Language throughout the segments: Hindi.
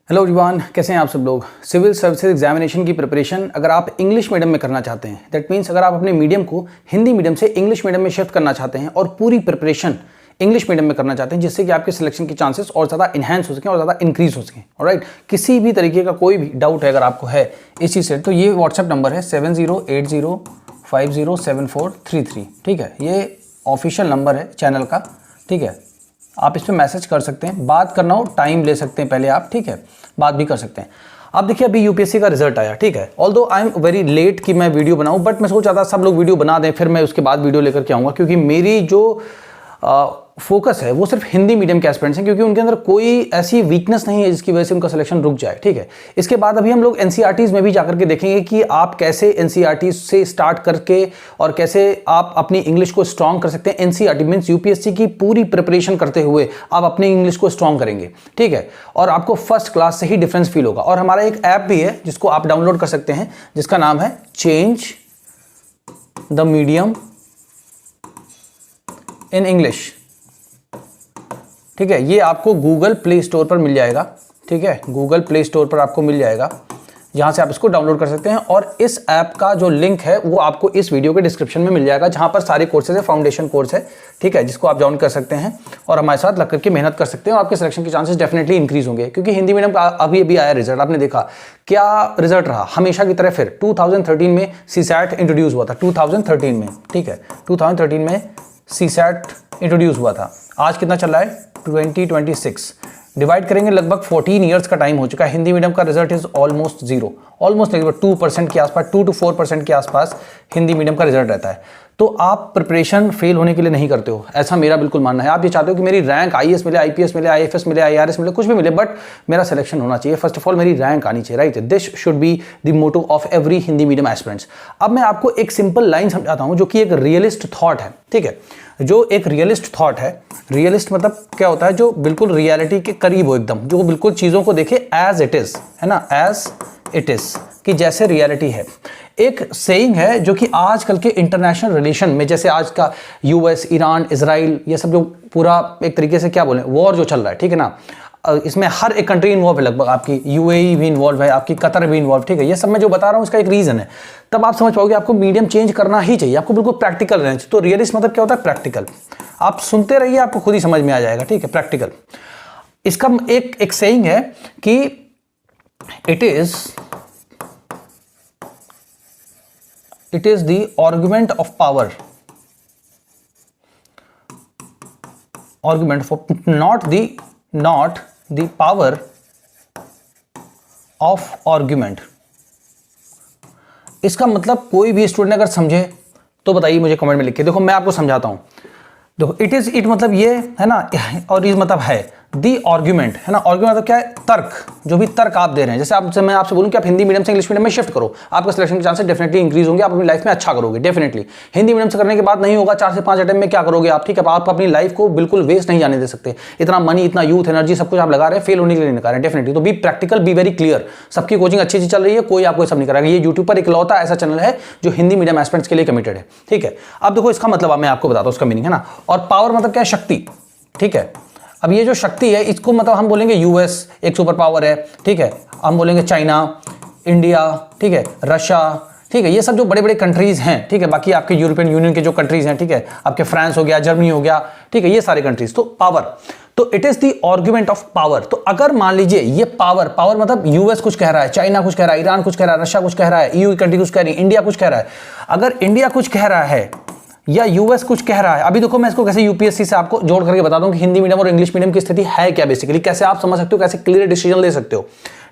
हेलो एवरीवन, कैसे हैं आप सब लोग। सिविल सर्विसेज एग्जामिनेशन की प्रिपरेशन अगर आप इंग्लिश मीडियम में करना चाहते हैं, दैट मीन्स अगर आप अपने मीडियम को हिंदी मीडियम से इंग्लिश मीडियम में शिफ्ट करना चाहते हैं और पूरी प्रिपरेशन इंग्लिश मीडियम में करना चाहते हैं जिससे कि आपके सिलेक्शन के चांसेस और ज़्यादा इन्हांस हो सकें और ज़्यादा इंक्रीज हो सकें। ऑलराइट, किसी भी तरीके का कोई भी डाउट है अगर आपको है इस चीज़ से, तो ये व्हाट्सएप नंबर है 7080507433। ठीक है, ये ऑफिशियल नंबर है चैनल का। ठीक है, आप इस पर मैसेज कर सकते हैं, बात करना हो टाइम ले सकते हैं पहले आप। ठीक है, बात भी कर सकते हैं। अब देखिए, अभी यूपीएससी का रिजल्ट आया। ठीक है, although I am very late कि मैं वीडियो बनाऊं, बट मैं सोच रहा था सब लोग वीडियो बना दें, फिर मैं उसके बाद वीडियो लेकर के आऊँगा, क्योंकि मेरी जो फोकस है वो सिर्फ हिंदी मीडियम के एस्पिरेंट्स हैं, क्योंकि उनके अंदर कोई ऐसी वीकनेस नहीं है जिसकी वजह से उनका सिलेक्शन रुक जाए। ठीक है, इसके बाद अभी हम लोग एनसीईआरटीज़ में भी जाकर के देखेंगे कि आप कैसे एनसीईआरटी से स्टार्ट करके और कैसे आप अपनी इंग्लिश को स्ट्रॉन्ग कर सकते हैं। एनसीईआरटी मीन्स यूपीएससी की पूरी प्रिपरेशन करते हुए आप अपनी इंग्लिश को स्ट्रॉन्ग करेंगे। ठीक है, और आपको फर्स्ट क्लास से ही डिफरेंस फील होगा। और हमारा एक ऐप भी है जिसको आप डाउनलोड कर सकते हैं, जिसका नाम है change the medium in English. ठीक है, ये आपको गूगल प्ले स्टोर पर मिल जाएगा। ठीक है, गूगल प्ले स्टोर पर आपको मिल जाएगा, जहां से आप इसको डाउनलोड कर सकते हैं। और इस ऐप का जो लिंक है वो आपको इस वीडियो के डिस्क्रिप्शन में मिल जाएगा, जहां पर सारे कोर्सेज है, फाउंडेशन कोर्स है। ठीक है, जिसको आप ज्वाइन कर सकते हैं और हमारे साथ लग करके मेहनत कर सकते हैं और आपके सिलेक्शन के चांसेस डेफिनेटली इंक्रीज होंगे। क्योंकि हिंदी मीडियम का अभी आया रिजल्ट, आपने देखा क्या रिजल्ट रहा। हमेशा की तरह फिर 2013 में सीसैट इंट्रोड्यूस हुआ था। 2013 में, ठीक है, 2013 में सीसैट इंट्रोड्यूस हुआ था। आज कितना चल रहा है? 2026। डिवाइड करेंगे, लगभग 14 ईयर्स का टाइम हो चुका है। हिंदी मीडियम का result is almost zero, almost 2% के आसपास, 2 to 4% के आसपास हिंदी मीडियम का रिजल्ट रहता है। तो आप प्रिपरेशन फेल होने के लिए नहीं करते हो, ऐसा मेरा बिल्कुल मानना है। आप ये चाहते हो कि मेरी रैंक आईएएस मिले, आईपीएस मिले, आईएफएस मिले, आईआरएस मिले, कुछ भी मिले, बट मेरा सिलेक्शन होना चाहिए। फर्स्ट ऑफ ऑल मेरी रैंक आनी चाहिए, right. This should be the motto of every Hindi medium aspirants. अब मैं आपको एक सिंपल लाइन समझाता हूं जो कि एक रियलिस्ट थॉट है। ठीक है, जो एक रियलिस्ट थॉट है, रियलिस्ट मतलब क्या होता है? जो बिल्कुल रियलिटी के करीब हो एकदम, जो बिल्कुल चीजों को देखे एज इट इज, है ना, एज इट इज, कि जैसे रियलिटी है। एक सेइंग है जो कि आजकल के इंटरनेशनल रिलेशन में, जैसे आज का यूएस, ईरान, इजराइल, ये सब जो पूरा एक तरीके से क्या बोले वॉर जो चल रहा है, ठीक है ना, इसमें हर एक कंट्री इन्वॉल्व है, लगभग आपकी यूएई भी इन्वॉल्व है, आपकी कतर भी इन्वॉल्व। ठीक है, ये सब मैं जो बता रहा हूँ इसका एक रीजन है, तब आप समझ पाओगे आपको मीडियम चेंज करना ही चाहिए, आपको बिल्कुल प्रैक्टिकल रहना चाहिए। तो रियलिस्ट मतलब क्या होता है? प्रैक्टिकल। आप सुनते रहिए, आपको खुद ही समझ में आ जाएगा। ठीक है, प्रैक्टिकल। इसका एक सेइंग है कि it is the argument of power, argument for not the power of argument. इसका मतलब कोई भी स्टूडेंट अगर समझे तो बताइए मुझे कमेंट में लिख के। देखो मैं आपको समझाता हूं। देखो इट मतलब ये है ना, और इज मतलब है दी आर्ग्यूमेंट, है ना। आर्ग्यूमेंट मतलब क्या है? तर्क। जो भी तर्क आप दे रहे हैं, जैसे मैं आपसे बोलूं कि आप हिंदी मीडियम से इंग्लिश मीडियम में शिफ्ट करो, आपका सिलेक्शन के चांसेस डेफिनेटली इंक्रीज होंगे, आप अपनी लाइफ में अच्छा करोगे डेफिनेटली। हिंदी मीडियम से करने के बाद नहीं होगा, 4 से 5 अटेम्प्ट में क्या करोगे आप? ठीक है, आप अपनी लाइफ को बिल्कुल वेस्ट नहीं जाने दे सकते। इतना मनी, इतना यूथ, एनर्जी, सब कुछ आप लगा रहे हैं, फेल होने के लिए नहीं कर रहे हैं डेफिनेटली। तो be practical, be very clear. सबकी कोचिंग अच्छी चल रही है, कोई आपको सब नहीं कराएगा। ये यूट्यूब पर इकलौता ऐसा चैनल है जो हिंदी मीडियम एस्पिरेंट्स के लिए कमिटेड है। ठीक है, अब देखो इसका मतलब मैं आपको बताता हूं उसका मीनिंग, है ना। और पावर मतलब क्या है? शक्ति। ठीक है, अब ये जो शक्ति है इसको मतलब हम बोलेंगे यूएस एक सुपर पावर है। ठीक है, हम बोलेंगे चाइना, इंडिया, ठीक है, रशिया, ठीक है, ये सब जो बड़े बड़े कंट्रीज हैं। ठीक है, बाकी आपके यूरोपियन यूनियन के जो कंट्रीज हैं, ठीक है, आपके फ्रांस हो गया, जर्मनी हो गया, ठीक है, ये सारे कंट्रीज। तो पावर, तो it is the argument of power. तो अगर मान लीजिए ये पावर मतलब यूएस कुछ कह रहा है, चाइना कुछ कह रहा है, ईरान कुछ कह रहा है, रशिया कुछ कह रहा है, ईयू कंट्री कुछ कह रही है, इंडिया कुछ कह रहा है। अगर इंडिया कुछ कह रहा है या यूएस कुछ कह रहा है, अभी देखो मैं इसको कैसे यूपीएससी से आपको जोड़ करके बता दूं कि हिंदी मीडियम और इंग्लिश मीडियम की स्थिति है क्या बेसिकली, कैसे आप समझ सकते हो, कैसे क्लियर डिसीजन ले सकते हो।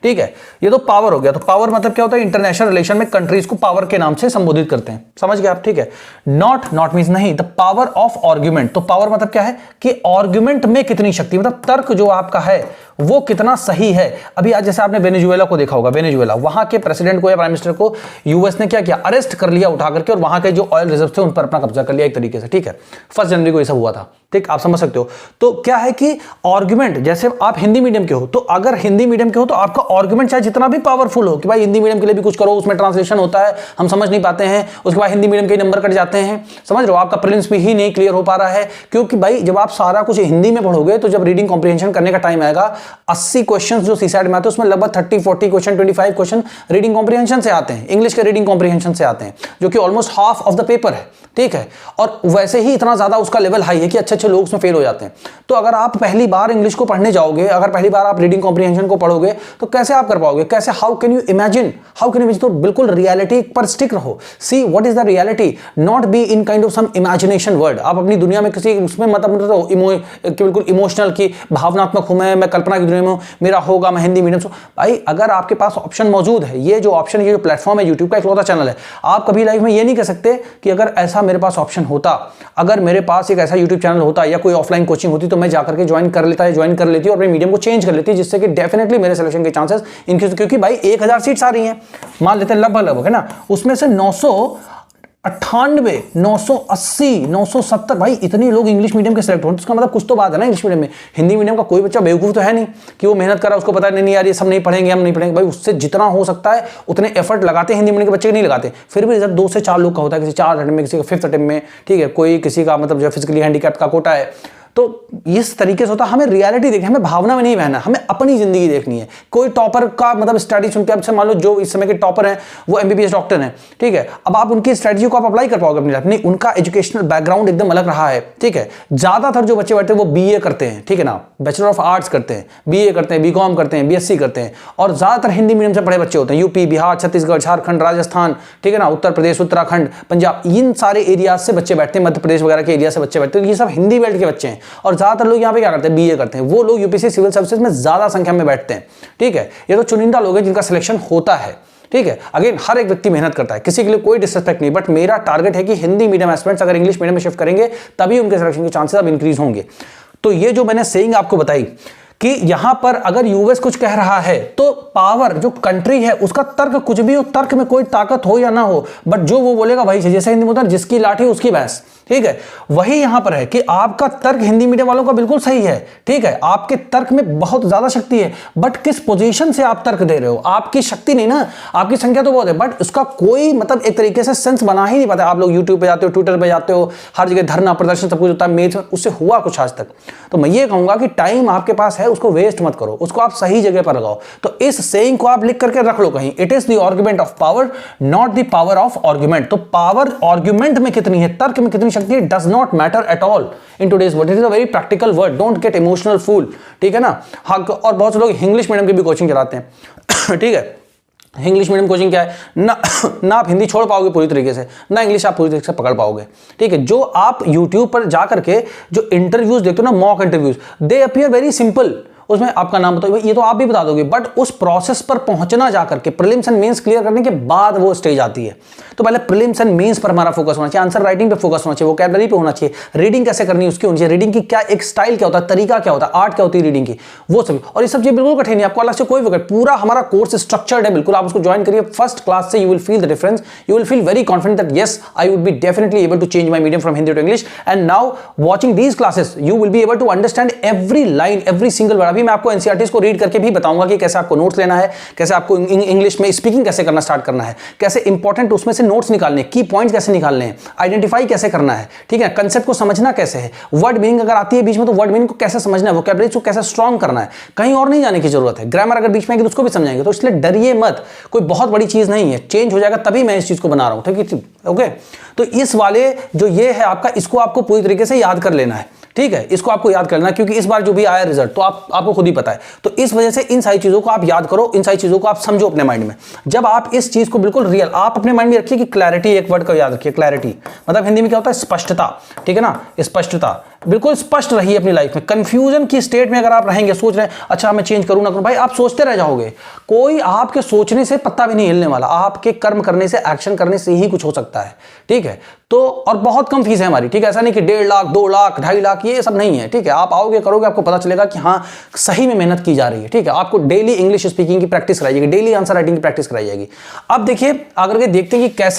ठीक है, ये तो पावर हो गया। तो पावर मतलब क्या होता है? इंटरनेशनल रिलेशन में कंट्रीज को पावर के नाम से संबोधित करते हैं, समझ गए आप। ठीक है, नॉट मींस नहीं, द पावर ऑफ आर्गुमेंट। तो पावर मतलब क्या है कि आर्गुमेंट में कितनी शक्ति, मतलब तर्क जो आपका है वो कितना सही है। अभी आज जैसे आपने वेनेजुएला को देखा होगा, वेनेजुएला, वहां के प्रेसिडेंट को या प्राइम मिनिस्टर को यूएस ने क्या किया? अरेस्ट कर लिया उठा करके, और वहां के जो ऑयल रिजर्व थे उन पर अपना कब्जा कर लिया एक तरीके से। ठीक है, 1 जनवरी को ये सब हुआ था। ठीक, आप समझ सकते हो। तो क्या है कि आर्गुमेंट, जैसे आप हिंदी मीडियम के हो, तो अगर हिंदी मीडियम के हो तो आपका आर्गुमेंट चाहे जितना भी पावरफुल हो कि भाई हिंदी मीडियम के लिए भी कुछ करो, उसमें ट्रांसलेशन होता है, हम समझ नहीं पाते हैं, उसके बाद हिंदी मीडियम के नंबर कट जाते हैं, समझ रहे हो, आपका प्रीलिम्स भी ही नहीं क्लियर हो पा रहा है, क्योंकि भाई जब आप सारा कुछ हिंदी में पढ़ोगे तो जब रीडिंग कॉम्प्रिहेंशन करने का टाइम आएगा 80 क्वेश्चन जो सीसैट में आते हैं उसमें लगभग 30-40 क्वेश्चन 25 क्वेश्चन रीडिंग कॉम्प्रिहेंशन से आते हैं, इंग्लिश के रीडिंग कॉम्प्रिहेंशन से आते हैं, जो कि almost half of the paper है, ठीक है। और वैसे ही इतना ज्यादा उसका लेवल हाई है कि अच्छे अच्छे लोग उसमें फेल हो जाते हैं। तो अगर आप पहली बार इंग्लिश को पढ़ने जाओगे, अगर पहली बार आप रीडिंग कॉम्प्रिहेंशन को पढ़ोगे तो कैसे आप कर पाओगे, कैसे, हाउ कैन यू इमेजिन, तो बिल्कुल रियलिटी पर स्टिक रहो, see what is the reality, not be in kind of some imagination world. आप अपनी दुनिया में किसी उसमें मतलब बिल्कुल इमोशनल की भावनात्मक हूं मैं कल्पना की दुनिया में हूं, मेरा होगा, मैं हिंदी मीडियम से। भाई अगर आपके पास ऑप्शन मौजूद है, ये जो ऑप्शन, ये जो प्लेटफॉर्म है यूट्यूब का इकलौता चैनल है, आप कभी लाइफ में ये नहीं कह सकते कि अगर ऐसा मेरे पास ऑप्शन होता, अगर मेरे पास एक ऐसा यूट्यूब चैनल होता या कोई ऑफलाइन कोचिंग होती तो मैं जाकर के ज्वाइन कर लेता है, ज्वाइन कर लेती और अपने मीडियम को चेंज कर लेती, जिससे कि डेफिनेटली मेरे सिलेक्शन के चांसेस इंक्रीज, क्योंकि भाई 1000 सीट्स आ रही हैं, मान लेते हैं लगभग है ना, उसमें से 998, 980, 970, भाई इतने लोग इंग्लिश मीडियम के सिलेक्ट होते, उसका मतलब कुछ तो बात है ना इंग्लिश मीडियम में। हिंदी मीडियम का कोई बच्चा बेवकूफ तो है नहीं कि वो मेहनत करा, उसको पता नहीं यार ये सब नहीं पढ़ेंगे, हम नहीं पढ़ेंगे। भाई उससे जितना हो सकता है उतने एफर्ट लगाते हैं, हिंदी मीडियम के बच्चे नहीं लगाते, फिर भी रिजल्ट 2 से 4 लोग का होता है, किसी 4 अटेम्प्ट में, किसी का 5th अटेम्प्ट में, ठीक है, कोई किसी का मतलब जो फिजिकली हैंडीकैप्ड का कोटा है। तो इस तरीके से होता है, हमें रियलिटी देखनी है, हमें भावना में नहीं बहना, हमें अपनी जिंदगी देखनी है। कोई टॉपर का मतलब स्टडी सुन के, अब से मान लो जो इस समय के टॉपर हैं वो एमबीबीएस डॉक्टर हैं, ठीक है, अब आप उनकी स्ट्रेटजी को आप अप्लाई कर पाओगे अपनी लाइफ में, उनका एजुकेशनल बैकग्राउंड एकदम अलग रहा है, ठीक है। ज्यादातर जो बच्चे बैठते हैं वो बीए करते हैं, ठीक है ना, बैचलर ऑफ आर्ट्स करते हैं, बीए करते हैं, बीकॉम करते हैं, बीएससी करते हैं, और ज्यादातर हिंदी मीडियम से पढ़े बच्चे होते हैं, यूपी, बिहार, छत्तीसगढ़, झारखंड, राजस्थान, ठीक है ना, उत्तर प्रदेश, उत्तराखंड, पंजाब, इन सारे एरियाज से बच्चे बैठते हैं, मध्य प्रदेश वगैरह के एरिया से बच्चे बैठते हैं, ये सब हिंदी बेल्ट के बच्चे हैं। और ज्यादातर लोग यहाँ पे क्या करते हैं, बीए करते हैं, वो लोग यूपीएससी सिविल सर्विसेज में ज्यादा संख्या में बैठते हैं, ठीक है। ये तो चुनिंदा लोग हैं जिनका सिलेक्शन होता है, ठीक है। अगेन हर एक व्यक्ति मेहनत करता है, किसी के लिए कोई डिसरिस्पेक्ट नहीं, बट मेरा टारगेट है कि हिंदी मीडियम एस्पिरेंट्स अगर इंग्लिश मीडियम में शिफ्ट करेंगे तभी उनके सिलेक्शन के चांसेस अब इंक्रीज होंगे। तो ये जो मैंने सेइंग आपको बताई कि यहां पर अगर यूएस कुछ कह रहा है तो पावर जो कंट्री है उसका तर्क कुछ भी हो, तर्क में कोई ताकत हो या ना हो, बट जो वो बोलेगा वही, जैसे हिंदी में होता है जिसकी लाठी उसकी भैंस, ठीक है। वही यहां पर है कि आपका तर्क हिंदी मीडियम वालों का बिल्कुल सही है, ठीक है, आपके तर्क में बहुत ज्यादा शक्ति है, बट किस पोजीशन से आप तर्क दे रहे हो, आपकी शक्ति नहीं ना, आपकी संख्या तो बहुत है, बट उसका कोई मतलब एक तरीके से सेंस बना ही नहीं पाता। आप लोग यूट्यूब पे जाते हो, ट्विटर पे जाते हो, हर जगह धरना प्रदर्शन सब कुछ होता है, मेथ उससे हुआ कुछ आज तक। तो मैं ये कहूंगा कि टाइम आपके पास है, उसको वेस्ट मत करो, उसको आप सही जगह पर लगाओ। तो इस सेइंग को आप लिख करके रख लो कहीं, it is the argument of power not the power of argument. तो पावर आर्गुमेंट में कितनी है, तर्क में कितनी शक्ति है, does not matter at all in today's world. It is a very practical world, don't get emotional fool, ठीक है ना। हाँ, और बहुत से लोग इंग्लिश मीडियम की भी कोचिंग चलाते हैं ठीक है। इंग्लिश मीडियम कोचिंग क्या है ना आप हिंदी छोड़ पाओगे पूरी तरीके से, ना इंग्लिश आप पूरी तरीके से पकड़ पाओगे, ठीक है। जो आप यूट्यूब पर जा करके जो इंटरव्यूज देखते हो ना, मॉक इंटरव्यूज, दे अपीयर वेरी सिंपल, उसमें आपका नाम बताओ, ये तो आप भी बता दोगे, बट उस प्रोसेस पर पहुंचना जाकर के प्रीलिम्स एंड मेंस क्लियर करने के बाद वो स्टेज आती है। तो पहले प्रीलिम्स एंड मेंस पर हमारा फोकस होना चाहिए, आंसर राइटिंग पे फोकस होना चाहिए, वोकैबुलरी पे होना चाहिए, रीडिंग कैसे करनी है उसकी होनी चाहिए, रीडिंग की क्या एक स्टाइल क्या होता है, तरीका क्या होता है, आर्ट क्या होती है रीडिंग की, वो सब। और ये सब चीज बिल्कुल कठिन है, आपको अलग से कोई वक्त, पूरा हमारा कोर्स स्ट्रक्चर्ड है बिल्कुल, आप उसको ज्वाइन करिए फर्स्ट क्लास से, you will feel the difference, you will feel very confident that yes I would be definitely able to change my medium from Hindi to English. And now watching these classes you will be able to understand every line, every single word. अभी मैं आपको एनसीईआरटीज को रीड करके भी बताऊंगा कि कैसे आपको नोट्स लेना है, कैसे आपको इंग्लिश में स्पीकिंग कैसे करना स्टार्ट करना है, कैसे इंपॉर्टेंट उसमें से नोट्स निकालने, की पॉइंट्स कैसे निकालने हैं, आइडेंटिफाई कैसे करना है, ठीक है, कंसेप्ट को समझना कैसे है, वर्ड मीनिंग अगर आती है बीच में तो वर्ड मीनिंग को कैसे समझना है, वोकैबुलरी को कैसे स्ट्रांग करना है, कहीं और नहीं जाने की जरूरत है। ग्रामर अगर बीच में आएगी तो उसको भी समझाएंगे, तो इसलिए डरिए मत, कोई बहुत बड़ी चीज नहीं है, चेंज हो जाएगा, तभी मैं इस चीज को बना रहा हूं, ठीक है, ओके। तो इस वाले जो ये है आपका, इसको आपको पूरी तरीके से याद कर लेना है, ठीक है, इसको आपको याद करना, क्योंकि इस बार जो भी आया रिजल्ट तो आपको खुद ही पता है। तो इस वजह से इन सारी चीजों को आप याद करो, इन सारी चीजों को आप समझो अपने माइंड में। जब आप इस चीज को बिल्कुल रियल आप अपने माइंड में रखिए कि क्लैरिटी, एक वर्ड को याद रखिए, क्लैरिटी मतलब हिंदी में क्या होता है, स्पष्टता, ठीक है ना, स्पष्टता, बिल्कुल स्पष्ट रहिए अपनी लाइफ में। कंफ्यूजन की स्टेट में अगर आप रहेंगे, सोच रहे हैं अच्छा मैं चेंज करूं ना करूं, भाई आप सोचते रह जाओगे, कोई आपके सोचने से पत्ता भी नहीं हिलने वाला, आपके कर्म करने से, एक्शन करने से ही कुछ हो सकता है, ठीक है। तो और बहुत कम फीस है हमारी, ठीक है, ऐसा नहीं कि 1.5 लाख 2 लाख 2.5 लाख ये सब नहीं है, ठीक है। आप आओगे करोगे, आपको पता चलेगा कि हाँ सही में मेहनत की जा रही है, ठीक है। आपको डेली इंग्लिश स्पीकिंग की प्रैक्टिस कराई जाएगी, डेली आंसर राइटिंग की प्रैक्टिस कराई जाएगी। अब देखिए आकर के देखते हैं कि कैसे